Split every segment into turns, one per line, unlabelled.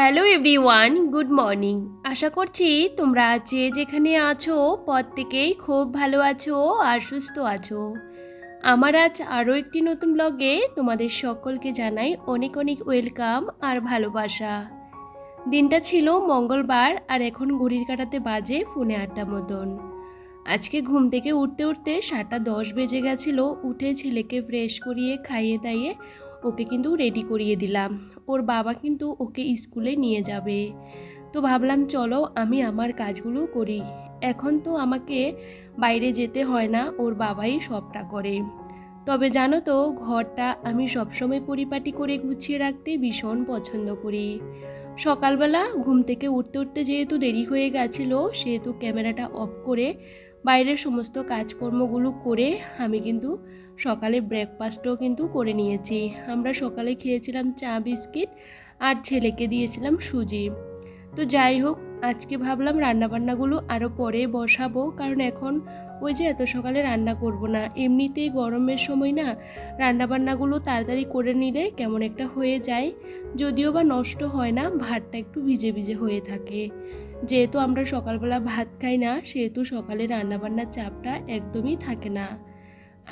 Hello everyone, good morning. আশা করছি তোমরা যে যেখানে আছো প্রত্যেকেই খুব ভালো আছো আর সুস্থ আছো। আমার আজ আরও একটি নতুন ব্লগে তোমাদের সকলকে জানাই অনেক অনেক ওয়েলকাম আর ভালোবাসা। দিনটা ছিল মঙ্গলবার আর এখন ঘড়ির কাঁটাতে বাজে 8:45 মতন। আজকে ঘুম থেকে উঠতে উঠতে 7:10 বেজে গেছিলো। উঠে ছেলেকে ফ্রেশ করিয়ে খাইয়ে দাইয়ে ওকে কিন্তু রেডি করিয়ে দিলাম। ওর বাবা কিন্তু ওকে স্কুলে নিয়ে যাবে, তো ভাবলাম চলো আমি আমার কাজগুলো করি। এখন তো আমাকে বাইরে যেতে হয় না, ওর বাবাই সবটা করে। তবে জানো তো, ঘরটা আমি সবসময় পরিপাটি করে গুছিয়ে রাখতে ভীষণ পছন্দ করি। সকালবেলা ঘুম থেকে উঠতে উঠতে যেহেতু দেরি হয়ে গেছিলো, সেহেতু ক্যামেরাটা অফ করে বাইরের সমস্ত কাজকর্মগুলো করে আমি কিন্তু সকালে ব্রেকফাস্টও কিন্তু করে নিয়েছি। আমরা সকালে খেয়েছিলাম চা বিস্কিট আর ছেলেকে দিয়েছিলাম সুজি। তো যাই হোক, আজকে ভাবলাম রান্নাবান্নাগুলো আরও পরে বসাবো, কারণ এখন ওই যে এত সকালে রান্না করব না। এমনিতেই গরমের সময় না রান্নাবান্নাগুলো তাড়াতাড়ি করে নিলে কেমন একটা হয়ে যায়, যদিও বা নষ্ট হয় না, ভাতটা একটু ভিজে ভিজে হয়ে থাকে। যেহেতু আমরা সকালবেলা ভাত খাই না, সেহেতু সকালে রান্নাবান্নার চাপটা একদমই থাকে না।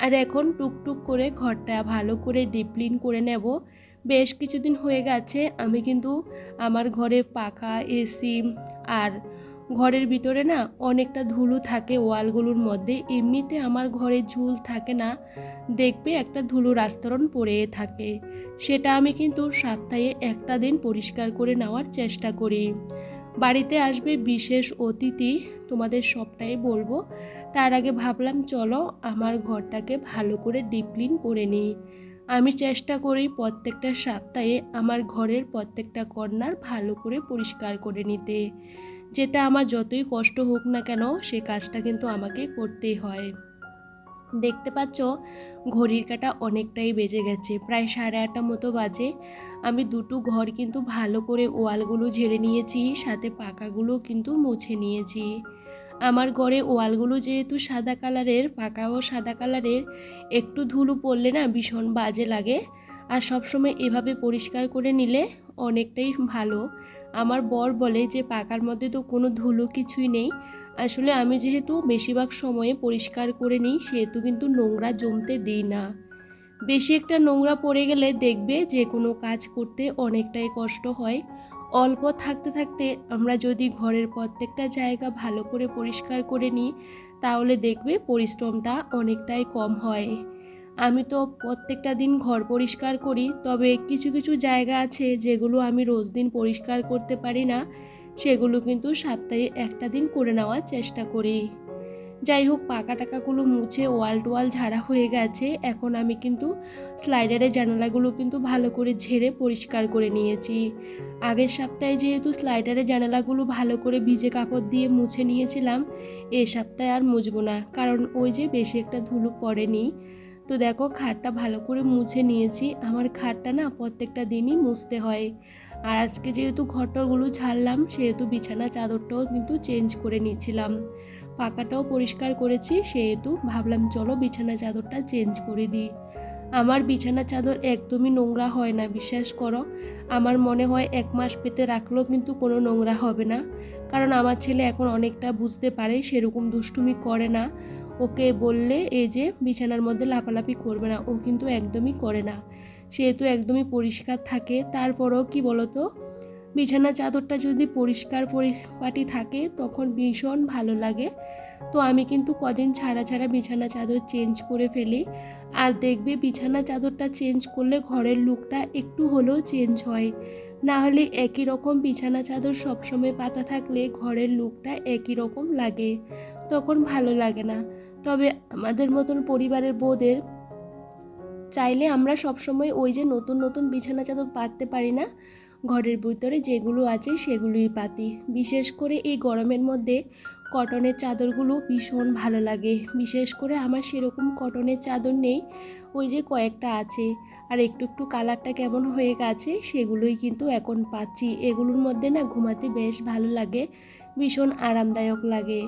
আর এখন টুকটুক করে ঘরটা ভালো করে ডিপ ক্লিন করে নেব। বেশ কিছুদিন হয়ে গেছে আমি কিন্তু আমার ঘরে পাখা, এসি আর ঘরের ভিতরে না অনেকটা ধুলো থাকে ওয়ালগুলোর মধ্যে। এমনিতে আমার ঘরে ঝুল থাকে না, দেখবে একটা ধুলোর আস্তরণ পড়ে থাকে। সেটা আমি কিন্তু সপ্তাহে একটা দিন পরিষ্কার করে নেওয়ার চেষ্টা করি। বাড়িতে আসবে বিশেষ অতিথি, তোমাদের সবটাই বলবো। তার আগে ভাবলাম চলো আমার ঘরটাকে ভালো করে ডিপ ক্লিন করে নিই। আমি চেষ্টা করি প্রত্যেকটা সপ্তাহে আমার ঘরের প্রত্যেকটা কর্নার ভালো করে পরিষ্কার করে নিতে। যেটা আমার যতই কষ্ট হোক না কেন, সে কাজটা কিন্তু আমাকে করতেই হয়। দেখতে পাচ্ছ ঘড়ির কাঁটা অনেকটাই বেজে গেছে, প্রায় 8:30 মতো বাজে। আমি দুটো ঘর কিন্তু ভালো করে ওয়ালগুলো ঝেড়ে নিয়েছি, সাথে পাকাগুলো কিন্তু মুছে নিয়েছি। আমার ঘরে ওয়ালগুলো যেহেতু সাদা কালারের, পাকাও সাদা কালারের, একটু ধুলো পড়লে না ভীষণ বাজে লাগে। আর সবসময় এভাবে পরিষ্কার করে নিলে অনেকটাই ভালো। আমার বর বলে যে পাকার মধ্যে তো কোনো ধুলো কিছুই নেই। আসলে আমি যেহেতু বেশিরভাগ সময়ে পরিষ্কার করে নিই, সেহেতু কিন্তু নোংরা জমতে দিই না। বেশি একটা নোংরা পড়ে গেলে দেখবে যে কোনো কাজ করতে অনেকটাই কষ্ট হয়। অল্প থাকতে থাকতে আমরা যদি ঘরের প্রত্যেকটা জায়গা ভালো করে পরিষ্কার করে নিই, তাহলে দেখবে পরিশ্রমটা অনেকটাই কম হয়। আমি তো প্রত্যেকটা দিন ঘর পরিষ্কার করি, তবে কিছু কিছু জায়গা আছে যেগুলো আমি রোজ দিন পরিষ্কার করতে পারি না, সেগুলো কিন্তু সপ্তাহে একটা দিন করে নেওয়ার চেষ্টা করি। যাই হোক, পাকা টাকাগুলো মুছে ওয়াল টোয়াল ঝাড়া হয়ে গেছে। এখন আমি কিন্তু স্লাইডারের জানালাগুলো কিন্তু ভালো করে ঝেড়ে পরিষ্কার করে নিয়েছি। আগের সপ্তাহে যেহেতু স্লাইডারের জানালাগুলো ভালো করে ভিজে কাপড় দিয়ে মুছে নিয়েছিলাম, এ সপ্তাহে আর মুছবো না, কারণ ওই যে বেশি একটা ধুলো পড়েনি। তো দেখো, খাটটা ভালো করে মুছে নিয়েছি। আমার খাটটা না প্রত্যেকটা দিনই মুছতে হয়। আর আজকে যেহেতু ঘরটাগুলো ঝাড়লাম, সেহেতু বিছানা চাদরটাও কিন্তু চেঞ্জ করে নিয়েছিলাম। পাকাটাও পরিষ্কার করেছি, সেহেতু ভাবলাম চলো বিছানা চাদরটা চেঞ্জ করে দিই। আমার বিছানা চাদর একদমই নোংরা হয় না, বিশ্বাস করো। আমার মনে হয় 1 মাস পেতে রাখলেও কিন্তু কোনো নোংরা হবে না, কারণ আমার ছেলে এখন অনেকটা বুঝতে পারে, সেরকম দুষ্টুমি করে না। ওকে বললে এই যে বিছানার মধ্যে লাফালাফি করবে না, ও কিন্তু একদমই করে না। সেহেতু একদমই পরিষ্কার থাকে। তারপরেও কি বলতো, বিছানা চাদরটা যদি পরিষ্কার পরিপাটি থাকে তখন ভীষণ ভালো লাগে। তো আমি কিন্তু কদিন ছাড়া ছাড়া বিছানা চাদর চেঞ্জ করে ফেলি। আর দেখবে বিছানা চাদরটা চেঞ্জ করলে ঘরের লুকটা একটু হলেও চেঞ্জ হয়। না হলে একই রকম বিছানা চাদর সবসময় পাতা থাকলে ঘরের লুকটা একই রকম লাগে, তখন ভালো লাগে না। তবে আমাদের মতন পরিবারের বউদের চাইলে আমরা সবসময় ওই যে নতুন নতুন বিছানা চাদর পাততে পারি না, ঘরের ভিতরে যেগুলো আছে সেগুলোই পাতি। বিশেষ করে এই গরমের মধ্যে কটনের চাদরগুলো ভীষণ ভালো লাগে। বিশেষ করে আমার সেরকম কটনের চাদর নেই, ওই যে কয়েকটা আছে। আর একটু একটু কালারটা কেমন হয়ে গেছে, সেগুলোই কিন্তু এখন পাচ্ছি। এগুলোর মধ্যে না ঘুমাতে বেশ ভালো লাগে, ভীষণ আরামদায়ক লাগে।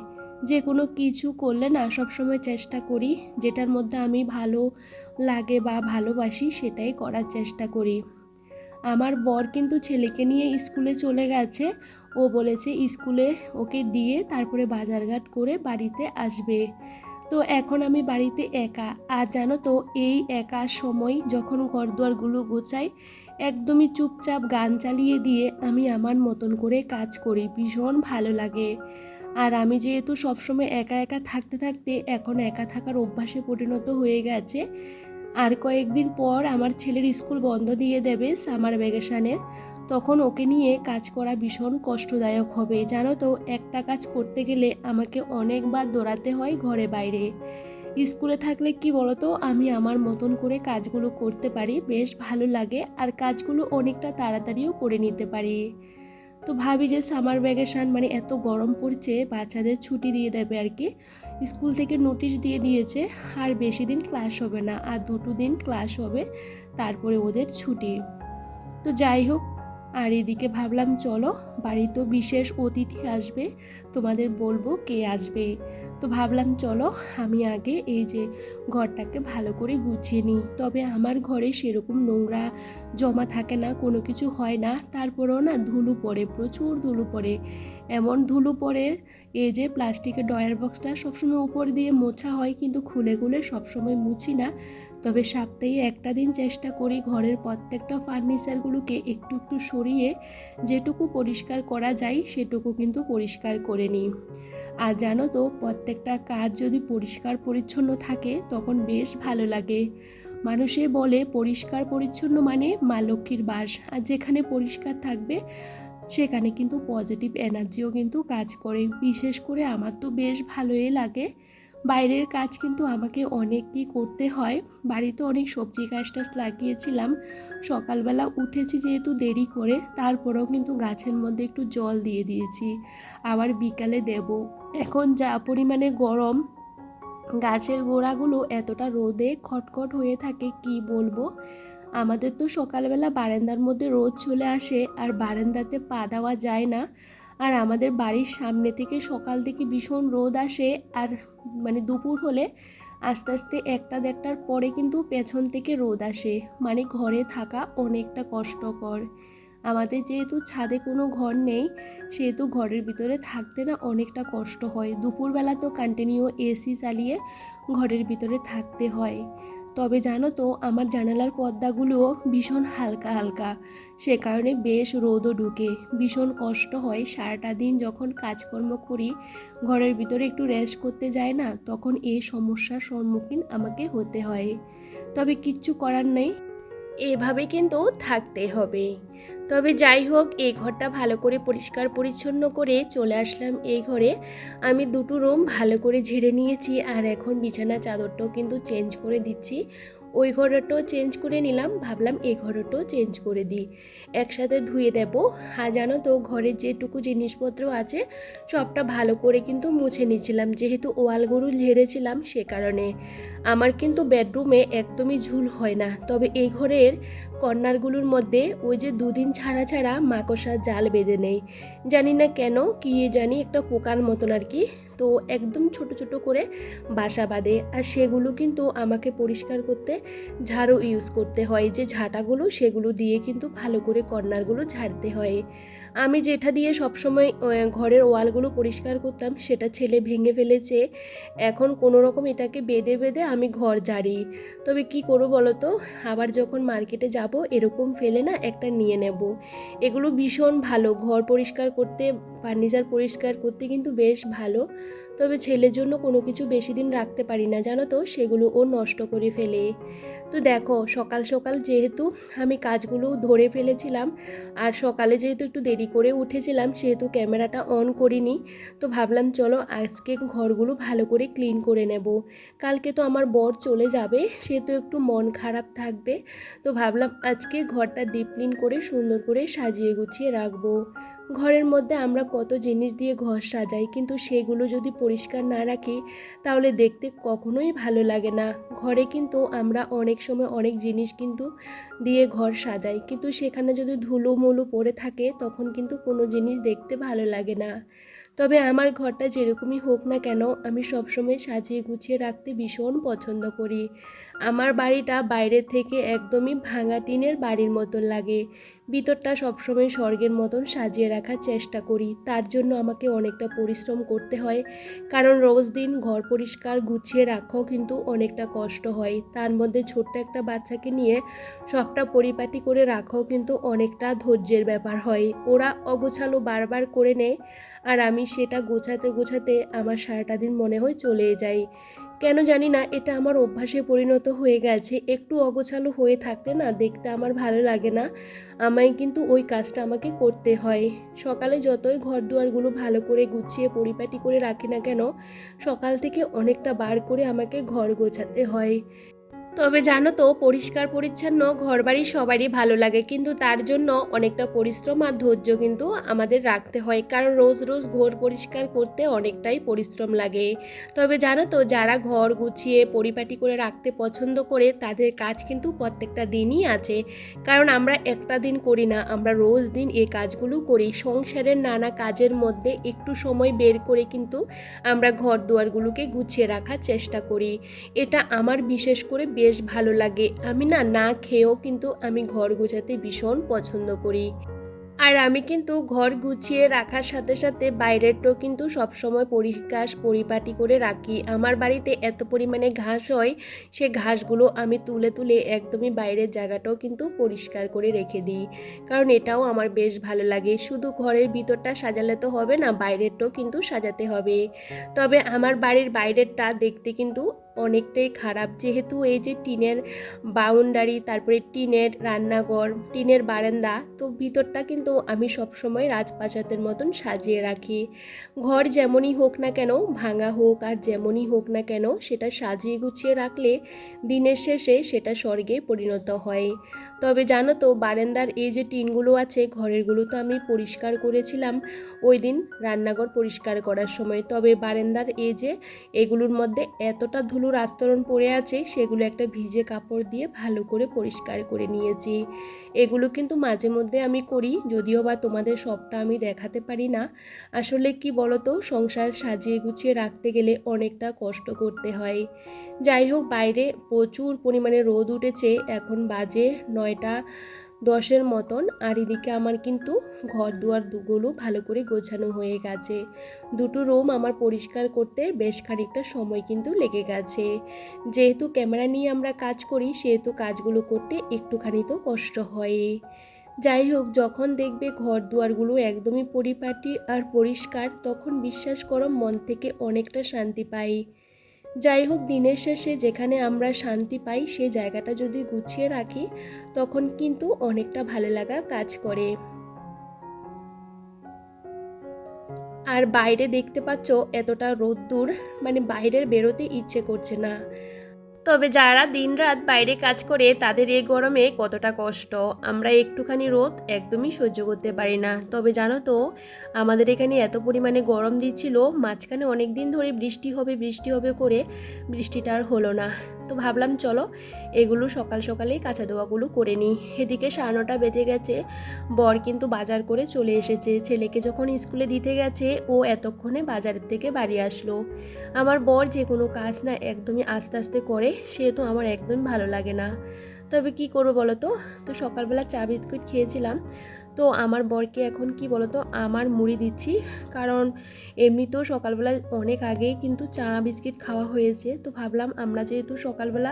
যে কোনো কিছু করলে না সবসময় চেষ্টা করি যেটার মধ্যে আমি ভালো লাগে বা ভালোবাসি সেটাই করার চেষ্টা করি। আমার বর কিন্তু ছেলেকে নিয়ে স্কুলে চলে গেছে। ও বলেছে স্কুলে ওকে দিয়ে তারপরে বাজারঘাট করে বাড়িতে আসবে। তো এখন আমি বাড়িতে একা। আর জানো তো, এই একা সময় যখন ঘরদুয়ারগুলো গোছাই, একদমই চুপচাপ গান চালিয়ে দিয়ে আমি আমার মতন করে কাজ করি, ভীষণ ভালো লাগে। আর আমি যেহেতু সবসময় একা একা থাকতে থাকতে এখন একা থাকার অভ্যাসে পরিণত হয়ে গেছে। আর কয়েকদিন পর আমার ছেলের স্কুল বন্ধ দিয়ে দেবে সামার ভ্যাকেশনের, তখন ওকে নিয়ে কাজ করা ভীষণ কষ্টদায়ক হবে। জানো তো, একটা কাজ করতে গেলে আমাকে অনেকবার দৌড়াতে হয় ঘরে বাইরে। স্কুলে থাকলে কি বলতো, আমি আমার মতন করে কাজগুলো করতে পারি, বেশ ভালো লাগে, আর কাজগুলো অনেকটা তাড়াতাড়িও করে নিতে পারি। তো ভাবি যে সামার ভ্যাকেশন মানে এত গরম পড়ছে, বাচ্চাদের ছুটি দিয়ে দেবে আর কি। স্কুল থেকে নোটিশ দিয়ে দিয়েছে আর বেশি দিন ক্লাস হবে না, আর 2 দিন ক্লাস হবে, তারপরে ওদের ছুটি। তো যাই হোক, আর এদিকে ভাবলাম চলো, বাড়িতেও বিশেষ অতিথি আসবে, তোমাদের বলবো কে আসবে। তো ভাবলাম চলো আমি আগে এই যে ঘরটাকে ভালো করে গুছিয়ে নিই। তবে আমার ঘরে সেরকম নোংরা জমা থাকে না, কোনো কিছু হয় না, তারপরেও না ধুলো পড়ে, প্রচুর ধুলো পড়ে। এমন ধুলো পড়ে, এই যে প্লাস্টিকের ডয়ার বক্সটা সবসময় উপর দিয়ে মোছা হয়, কিন্তু খুলে খুলে সবসময় মুছি না। তবে সপ্তাহে একটা দিন চেষ্টা করি ঘরের প্রত্যেকটা ফার্নিচারগুলোকে একটু একটু সরিয়ে যেটুকু পরিষ্কার করা যায় সেটুকু কিন্তু পরিষ্কার করে নিই। আর জানো তো, প্রত্যেকটা কাজ যদি পরিষ্কার পরিচ্ছন্ন থাকে তখন বেশ ভালো লাগে। মানুষে বলে পরিষ্কার পরিচ্ছন্ন মানে মা লক্ষ্মীর বাস, আর যেখানে পরিষ্কার থাকবে সেখানে কিন্তু পজিটিভ এনার্জিও কিন্তু কাজ করে। বিশেষ করে আমার তো বেশ ভালোই লাগে। বাইরের কাজ কিন্তু আমাকে অনেকই করতে হয়। বাড়িতে অনেক সবজি গাছ টাছ লাগিয়েছিলাম, সকালবেলা উঠেছি যেহেতু দেরি করে, তারপরেও কিন্তু গাছের মধ্যে একটু জল দিয়ে দিয়েছি, আবার বিকালে দেব। এখন যা পরিমাণে গরম, গাছের গোড়াগুলো এতটা রোদে খটখট হয়ে থাকে কি বলবো। আমাদের তো সকালবেলা বারান্দার মধ্যে রোদ চলে আসে, আর বারান্দাতে পা দেওয়া যায় না। আর আমাদের বাড়ির সামনে থেকে সকাল থেকে ভীষণ রোদ আসে, আর মানে দুপুর হলে আস্তে আস্তে 1টা 1:30টার পরে কিন্তু পেছন থেকে রোদ আসে, মানে ঘরে থাকা অনেকটা কষ্টকর। আমাদের যেহেতু ছাদে কোনো ঘর নেই, সেহেতু ঘরের ভিতরে থাকতে না অনেকটা কষ্ট হয়। দুপুরবেলা তো কন্টিনিউ এসি চালিয়ে ঘরের ভিতরে থাকতে হয়। তবে জানো তো, আমার জানালার পর্দাগুলোও ভীষণ হালকা হালকা, সে কারণে বেশ রোদও ঢুকে, ভীষণ কষ্ট হয়। সারাটা দিন যখন কাজকর্ম করি, ঘরের ভিতরে একটু রেস্ট করতে যাই না, তখন এই সমস্যার সম্মুখীন আমাকে হতে হয়। তবে কিচ্ছু করার নেই, এভাবে কিন্তু থাকতে হবে। তবে যাই হোক, এই ঘরটা ভালো করে পরিষ্কার পরিচ্ছন্ন করে চলে আসলাম এই ঘরে। আমি 2টো রুম ভালো করে ঝেড়ে নিয়েছি, আর এখন বিছানা চাদরটাও কিন্তু চেঞ্জ করে দিচ্ছি। ওই ঘরটাও চেঞ্জ করে নিলাম, ভাবলাম এই ঘরটাও চেঞ্জ করে দিই, একসাথে ধুয়ে দেব। আর জানো তো, ঘরের যেটুকু জিনিসপত্র আছে সবটা ভালো করে কিন্তু মুছে নিয়েছিলাম, যেহেতু ওয়ালগুলো ঝেড়েছিলাম সে কারণে। আমার কিন্তু বেডরুমে একদমই ঝুল হয় না, তবে এই ঘরের কর্নারগুলোর মধ্যে ওই যে 2 দিন ছাড়া ছাড়া মাকড়সার জাল বেঁধে নেই, জানি না কেন, কি জানি একটা পোকার মতন আর কি। তো একদম ছোট ছোট করে বাসা বাঁধে, আর সেগুলো কিন্তু আমাকে পরিষ্কার করতে ঝাড়ু ইউজ করতে হয়, যে ঝাঁটাগুলো সেগুলো দিয়ে কিন্তু ভালো করে কর্নারগুলো ঝাড়তে হয়। আমি যেটা দিয়ে সবসময় ঘরের ওয়ালগুলো পরিষ্কার করতাম সেটা ছেলে ভেঙে ফেলেছে। এখন কোনো রকম এটাকে বেঁধে বেঁধে আমি ঘর ঝাড়ি। তবে কি করবো বলো তো, আবার যখন মার্কেটে যাব এরকম ফেলে না একটা নিয়ে নেব। এগুলো ভীষণ ভালো, ঘর পরিষ্কার করতে, ফার্নিচার পরিষ্কার করতে কিন্তু বেশ ভালো। তবে ছেলের জন্য কোনো কিছু বেশি দিন রাখতে পারি না, জানো তো, সেগুলো ও নষ্ট করে ফেলে। তো দেখো, সকাল সকাল যেহেতু আমি কাজগুলো ধরে ফেলেছিলাম, আর সকালে যেহেতু একটু দেরি করে উঠেছিলাম সেহেতু ক্যামেরাটা অন করিনি। তো ভাবলাম চলো আজকে ঘরগুলো ভালো করে ক্লিন করে নেব। কালকে তো আমার বর চলে যাবে, সেহেতু একটু মন খারাপ থাকবে। তো ভাবলাম আজকে ঘরটা ডিপ ক্লিন করে সুন্দর করে সাজিয়ে গুছিয়ে রাখবো। ঘরের মধ্যে আমরা কত জিনিস দিয়ে ঘর সাজাই, কিন্তু সেগুলো যদি পরিষ্কার না রাখি তাহলে দেখতে কখনোই ভালো লাগে না। ঘরে কিন্তু আমরা অনেক সময় অনেক জিনিস কিন্তু দিয়ে ঘর সাজাই, কিন্তু সেখানে যদি ধুলোমুলো পড়ে থাকে তখন কিন্তু কোনো জিনিস দেখতে ভালো লাগে না। তবে আমার ঘরটা যেরকমই হোক না কেন, আমি সবসময় সাজিয়ে গুছিয়ে রাখতে ভীষণ পছন্দ করি। আমার বাড়িটা বাইরের থেকে একদমই ভাঙা টিনের বাড়ির মতন লাগে। ভিতরটা সবসময় স্বর্গের মতন সাজিয়ে রাখার চেষ্টা করি। তার জন্য আমাকে অনেকটা পরিশ্রম করতে হয়, কারণ রোজ দিন ঘর পরিষ্কার গুছিয়ে রাখাও কিন্তু অনেকটা কষ্ট হয়। তার মধ্যে ছোট্ট একটা বাচ্চাকে নিয়ে সবটা পরিপাটি করে রাখাও কিন্তু অনেকটা ধৈর্যের ব্যাপার হয়। ওরা অগোছালো বারবার করে নেয়, আর আমি সেটা গোছাতে গোছাতে আমার সারাটা দিন মনে হয় চলেই যায়। কেন জানি না, এটা আমার অভ্যাসে পরিণত হয়ে গেছে। একটু অগোছালো হয়ে থাকলে না দেখতে আমার ভালো লাগে না। আমায় কিন্তু ওই কাজটা আমাকে করতে হয়। সকালে যতই ঘর দুয়ারগুলো ভালো করে গুছিয়ে পরিপাটি করে রাখি না কেন, সকাল থেকে অনেকটা বার করে আমাকে ঘর গোছাতে হয়। তবে জানো তো, পরিষ্কার পরিচ্ছন্ন ঘরবাড়ি সবারই ভালো লাগে, কিন্তু তার জন্য অনেকটা পরিশ্রম আর ধৈর্য কিন্তু আমাদের রাখতে হয়, কারণ রোজ রোজ ঘর পরিষ্কার করতে অনেকটাই পরিশ্রম লাগে। তবে জানো তো, যারা ঘর গুছিয়ে পরিপাটি করে রাখতে পছন্দ করে তাদের কাজ কিন্তু প্রত্যেকটা দিনই আছে। কারণ আমরা একটা দিন করি না, আমরা রোজ দিন এই কাজগুলো করি। সংসারের নানা কাজের মধ্যে একটু সময় বের করে কিন্তু আমরা ঘর দুয়ারগুলোকে গুছিয়ে রাখার চেষ্টা করি। এটা আমার বিশেষ করে বেশ ভালো লাগে। আমি না খেয়েও কিন্তু আমি ঘর গোছাতে ভীষণ পছন্দ করি। আর আমি কিন্তু ঘর গুছিয়ে রাখার সাথে সাথে বাইরেরটাও কিন্তু সবসময় পরিষ্কার পরিপাটি করে রাখি। আমার বাড়িতে এত পরিমাণে ঘাস হয়, সে ঘাসগুলো আমি তুলে তুলে একদমই বাইরের জায়গাটাও কিন্তু পরিষ্কার করে রেখে দিই, কারণ এটাও আমার বেশ ভালো লাগে। শুধু ঘরের ভিতরটা সাজালে তো হবে না, বাইরেরটাও কিন্তু সাজাতে হবে। তবে আমার বাড়ির বাইরেরটা দেখতে কিন্তু অনেকটাই খারাপ, যেহেতু এই যে টিনের বাউন্ডারি, তারপরে টিনের রান্নাঘর, টিনের বারান্দা, তো ভিতরটা কিন্তু আমি সবসময় রাজপ্রাসাদের মতন সাজিয়ে রাখি। ঘর যেমনই হোক না কেন, ভাঙা হোক আর যেমনই হোক না কেন, সেটা সাজিয়ে গুছিয়ে রাখলে দিনের শেষে সেটা স্বর্গে পরিণত হয়। তবে জানো তো, বারান্দার এই যে টিনগুলো আছে ঘরেরগুলো তো আমি পরিষ্কার করেছিলাম ওই দিন রান্নাঘর পরিষ্কার করার সময়। তবে বারান্দার এই যে এগুলোর মধ্যে এতটা ধুলোর আস্তরণ পড়ে আছে, সেগুলো একটা ভিজে কাপড় দিয়ে ভালো করে পরিষ্কার করে নিয়েছি। এগুলো কিন্তু মাঝে মধ্যে আমি করি, যদিও বা তোমাদের সবটা আমি দেখাতে পারি না। আসলে কি বলতো, সংসার সাজিয়ে গুছিয়ে রাখতে গেলে অনেকটা কষ্ট করতে হয়। যাই হোক, বাইরে প্রচুর পরিমাণে রোদ উঠেছে, এখন বাজে 9টা 10-এর মতন। আর এদিকে আমার কিন্তু ঘর দুয়ার দুগুলো ভালো করে গোছানো হয়ে গেছে। দুটো রুম আমার পরিষ্কার করতে বেশ খানিকটা সময় কিন্তু লেগে গেছে। যেহেতু ক্যামেরা নিয়ে আমরা কাজ করি, সেহেতু কাজগুলো করতে একটুখানি তো কষ্ট হয়। যাই হোক, যখন দেখবে ঘর দুয়ারগুলো একদমই পরিপাটি আর পরিষ্কার, তখন বিশ্বাস করো মন থেকে অনেকটা শান্তি পাই। যাই হোক, দিনের শেষে যেখানে আমরা শান্তি পাই সেই জায়গাটা যদি গুছিয়ে রাখি, তখন কিন্তু অনেকটা ভালো লাগা কাজ করে। আর বাইরে দেখতে পাচ্ছ এতটা রোদ্দুর, মানে বাইরের বেরোতে ইচ্ছে করছে না। তবে যারা দিনরাত বাইরে কাজ করে তাদের এই গরমে কতটা কষ্ট। আমরা একটুখানি রোদ একদমই সহ্য করতে পারি না। তবে জানো তো, আমাদের এখানে এত পরিমাণে গরম দিচ্ছিল, মাঝখানে অনেক দিন ধরে বৃষ্টি হবে বৃষ্টি হবে করে বৃষ্টিটা আর হলো না। তো ভাবলাম চলো এগুলো সকাল সকালেই কাঁচা ধোয়াগুলো করে নিই। এদিকে 9:30 বেজে গেছে, বর কিন্তু বাজার করে চলে এসেছে। ছেলেকে যখন স্কুলে দিতে গেছে, ও এতক্ষণে বাজারের থেকে বাড়ি আসলো। আমার বর যে কোনো কাজ না একদমই আস্তে আস্তে করে, সেহেতু আমার একদম ভালো লাগে না। তবে কি করবো বলো তো, সকালবেলা চা বিস্কুট খেয়েছিলাম। তো আমার বরকে এখন কি বলো তো, আমার মুড়ি দিচ্ছি, কারণ এমনিতেও সকালবেলা অনেক আগেই কিন্তু চা বিস্কিট খাওয়া হয়েছে। তো ভাবলাম আমরা যেহেতু সকালবেলা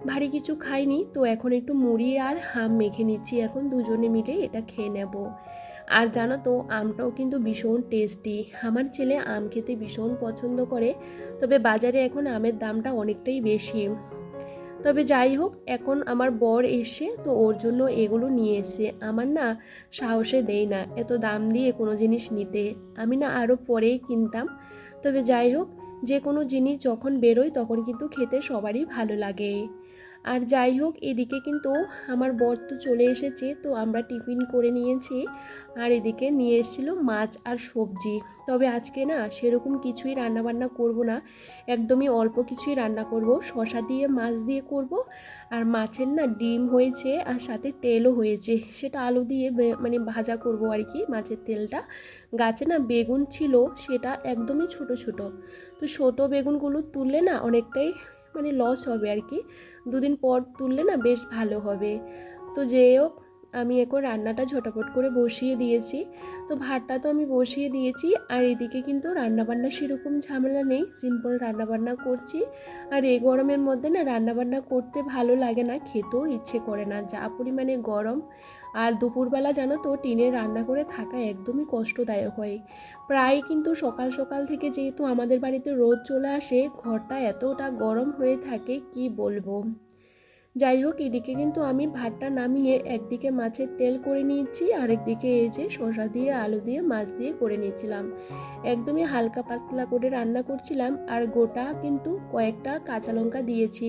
ভারী কিছু খাইনি, তো এখন একটু মুড়ি আর হাম মেখে নিচ্ছি, এখন দুজনে মিলে এটা খেয়ে নেব। আর জানো তো, আমটাও কিন্তু ভীষণ টেস্টি। আমার ছেলে আম খেতে ভীষণ পছন্দ করে, তবে বাজারে এখন আমের দামটা অনেকটাই বেশি। তবে যাই হোক, এখন আমার বর এসে তো ওর জন্য এগুলো নিয়ে এসে আমার না সাহসে দেই না এত দাম দিয়ে কোনো জিনিস নিতে। আমি না আরও পরেই কিনতাম। তবে যাই হোক, যে কোনো জিনিস যখন বেরোয় তখন কিন্তু খেতে সবারই ভালো লাগে। আর যাই হোক, এদিকে কিন্তু আমার বর তো চলে এসেছে, তো আমরা টিফিন করে নিয়েছি। আর এদিকে নিয়ে এসেছিলো মাছ আর সবজি। তবে আজকে না সেরকম কিছুই রান্নাবান্না করব না, একদমই অল্প কিছুই রান্না করব। শসা দিয়ে মাছ দিয়ে করব, আর মাছের না ডিম হয়েছে আর সাথে তেলও হয়েছে, সেটা আলু দিয়ে মানে ভাজা করব আর কি, মাছের তেলটা। গাছে না বেগুন ছিল, সেটা একদমই ছোট ছোট, তো ছোট বেগুনগুলো তুললে না অনেকটাই মানে লস হবে আর কি। দুদিন পর তুললে না বেশ ভালো হবে। তো যেই হোক, আমি এখন রান্নাটা ঝটাপট করে বসিয়ে দিয়েছি। তো ভাতটা তো আমি বসিয়ে দিয়েছি, আর এদিকে কিন্তু রান্নাবান্না সেরকম ঝামেলা নেই, সিম্পল রান্নাবান্না করছি। আর এই গরমের মধ্যে না রান্নাবান্না করতে ভালো লাগে না, খেতেও ইচ্ছে করে না, যা পরিমাণে গরম। আর দুপুরবেলা জানো তো টিনে রান্না করে থাকা একদমই কষ্টদায়ক হয়। প্রায় কিন্তু সকাল সকাল থেকে যেহেতু আমাদের বাড়িতে রোদ চলে আসে, ঘরটা এতটা গরম হয়ে থাকে কি বলবো। যাই হোক, এদিকে কিন্তু আমি ভাতটা নামিয়ে একদিকে মাছের তেল করে নিয়েছি, আরেকদিকে এই যে শসা দিয়ে আলু দিয়ে মাছ দিয়ে করে নিয়েছিলাম। একদমই হালকা পাতলা করে রান্না করছিলাম, আর গোটা কিন্তু কয়েকটা কাঁচা লঙ্কা দিয়েছি।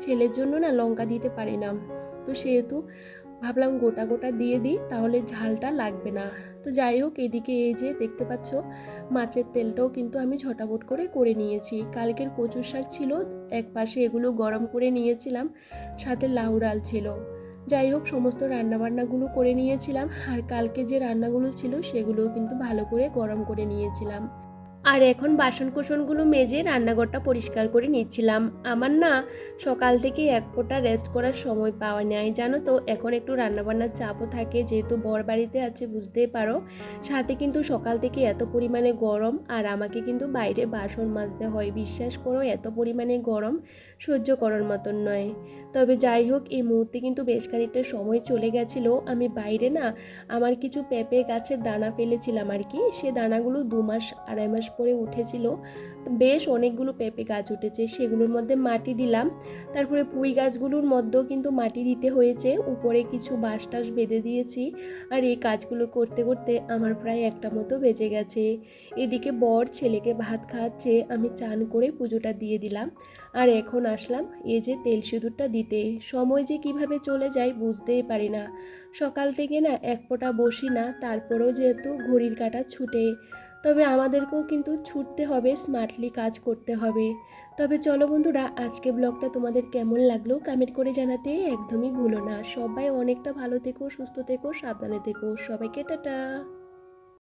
ছেলের জন্য না লঙ্কা দিতে পারি না, তো সেহেতু ভাবলাম গোটা গোটা দিয়ে দিই, তাহলে ঝালটা লাগবে না। তো যাই হোক, এদিকে এই যে দেখতে পাচ্ছ মাছের তেলটাও কিন্তু আমি ঝটাপট করে করে নিয়েছি। কালকের কচুর শাক ছিল, এক পাশে এগুলো গরম করে নিয়েছিলাম, সাথে লাউ ডাল ছিল। যাই হোক, সমস্ত রান্নাবান্নাগুলো করে নিয়েছিলাম, আর কালকে যে রান্নাগুলো ছিল সেগুলোও কিন্তু ভালো করে গরম করে নিয়েছিলাম। আর এখন বাসনকোসনগুলো মেজে রান্নাঘরটা পরিষ্কার করে নিচ্ছিলাম। আমার না সকাল থেকে এক ফোঁটা রেস্ট করার সময় পাওয়া নেই, জানো তো। এখন একটু রান্নাবান্নার চাপও থাকে, যেহেতু বর বাড়িতে আছে, বুঝতেই পারো। সাথে কিন্তু সকাল থেকে এত পরিমাণে গরম, আর আমাকে কিন্তু বাইরে বাসন মাজতে হয়। বিশ্বাস করো, এত পরিমাণে গরম সহ্য করার মতন নয়। তবে যাই হোক, এই মুহূর্তে কিন্তু বেশ খানিকটা সময় চলে গেছিলো। আমি বাইরে না আমার কিছু পেঁপে গাছের দানা ফেলেছিলাম আর কি, সে দানাগুলো 2 মাস 2.5 মাস পরে উঠেছিল। তো বেশ অনেকগুলো পেঁপে গাছ উঠেছে, সেগুলোর মধ্যে মাটি দিলাম। তারপরে পুঁই গাছগুলোর মধ্যেও কিন্তু মাটি দিতে হয়েছে, উপরে কিছু বাঁশ টাস বেঁধে দিয়েছি। আর এই কাজগুলো করতে করতে আমার প্রায় 1টা মতো বেজে গেছে। এদিকে বর ছেলেকে ভাত খাওয়াচ্ছে, আমি চান করে পুজোটা দিয়ে দিলাম। আর এখন আসলাম এই যে তেল সিঁদুরটা দিতে। সময় যে কিভাবে চলে যায় বুঝতেই পারি না। সকাল থেকে না এক ফোঁটা বসি না, তারপরেও যেহেতু ঘড়ির কাঁটা ছুটে। তবে আমাদেরকেও কিন্তু ছুটতে হবে, স্মার্টলি কাজ করতে হবে। তবে চলো বন্ধুরা, আজকে ব্লগটা তোমাদের কেমন লাগলো কমেন্ট করে জানাতে একদমই ভুলো না। সবাই অনেকটা ভালো থেকো, সুস্থ থেকো, সাবধানে থেকো। সবাইকে টাটা।